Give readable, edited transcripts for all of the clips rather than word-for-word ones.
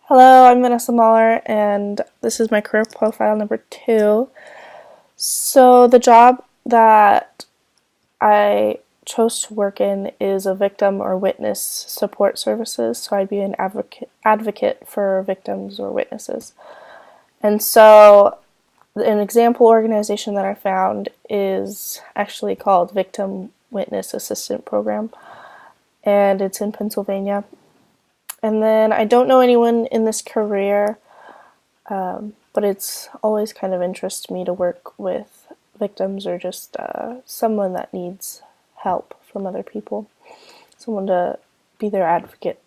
Hello, I'm Vanessa Mahler, and this is my career profile number 2. So, the job that I chose to work in is a victim or witness support services. So, I'd be an advocate for victims or witnesses. And so, an example organization that I found is actually called Victim Witness Assistant Program, and it's in Pennsylvania. And then I don't know anyone in this career, but it's always kind of interests me to work with victims or just someone that needs help from other people, someone to be their advocate.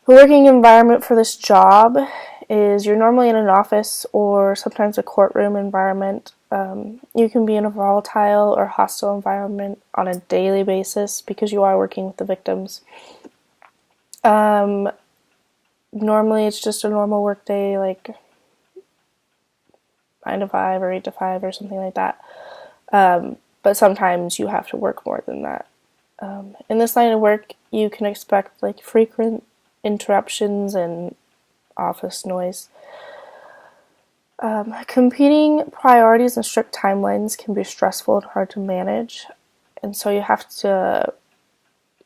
The working environment for this job is you're normally in an office or sometimes a courtroom environment. You can be in a volatile or hostile environment on a daily basis because you are working with the victims. Normally it's just a normal work day, like 9 to 5 or 8 to 5 or something like that. But sometimes you have to work more than that. In this line of work, you can expect like frequent interruptions and office noise. Competing priorities and strict timelines can be stressful and hard to manage. And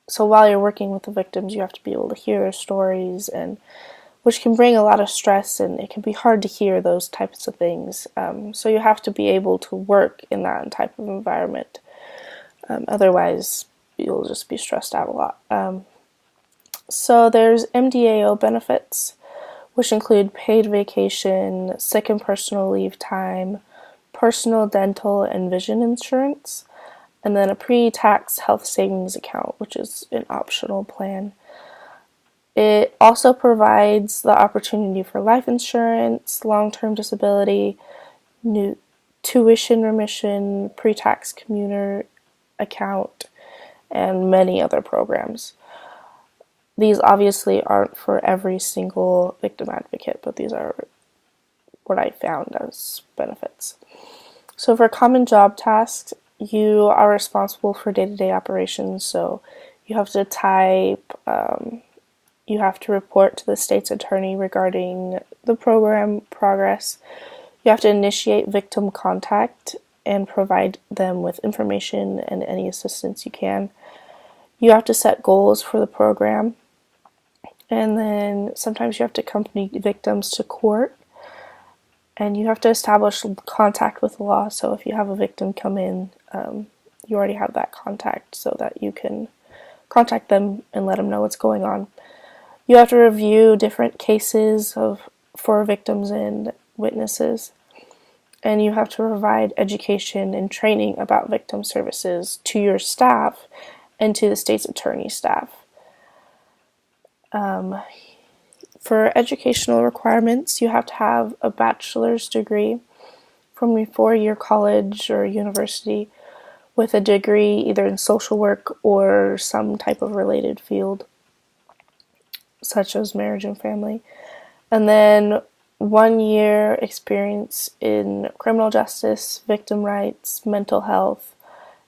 so while you're working with the victims, you have to be able to hear their stories, and which can bring a lot of stress, and it can be hard to hear those types of things. So you have to be able to work in that type of environment. Otherwise, you'll just be stressed out a lot. So there's MDAO benefits, which include paid vacation, sick and personal leave time, personal, dental, and vision insurance, and then a pre-tax health savings account, which is an optional plan. It also provides the opportunity for life insurance, long-term disability, new tuition remission, pre-tax commuter account, and many other programs. These obviously aren't for every single victim advocate, but these are what I found as benefits. So for common job tasks, you are responsible for day-to-day operations, so you have to type, you have to report to the state's attorney regarding the program progress. You have to initiate victim contact and provide them with information and any assistance you can. You have to set goals for the program. And then sometimes you have to accompany victims to court. And you have to establish contact with the law. So if you have a victim come in, you already have that contact so that you can contact them and let them know what's going on. You have to review different cases for victims and witnesses. And you have to provide education and training about victim services to your staff and to the state's attorney staff. For educational requirements, you have to have a bachelor's degree from a 4-year college or university with a degree either in social work or some type of related field, such as marriage and family. And then 1 year experience in criminal justice, victim rights, mental health,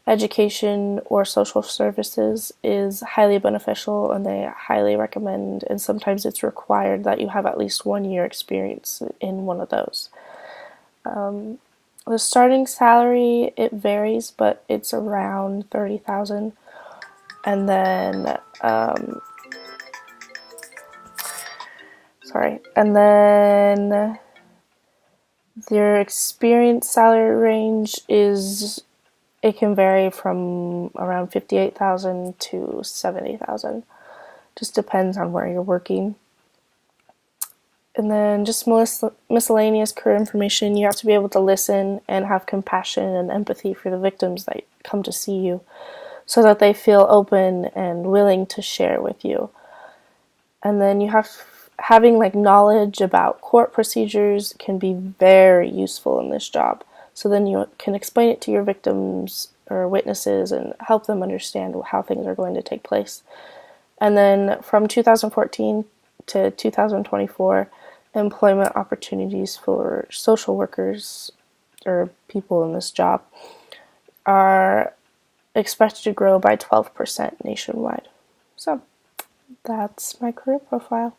education, or social services is highly beneficial, and they highly recommend, and sometimes it's required that you have at least 1 year experience in one of those. The starting salary, it varies, but it's around $30,000. And then their experience salary range it can vary from around $58,000 to $70,000. Just depends on where you're working. And then just miscellaneous career information. You have to be able to listen and have compassion and empathy for the victims that come to see you, so that they feel open and willing to share with you. And then having like knowledge about court procedures can be very useful in this job. So then you can explain it to your victims or witnesses and help them understand how things are going to take place. And then from 2014 to 2024, employment opportunities for social workers or people in this job are expected to grow by 12% nationwide. So that's my career profile.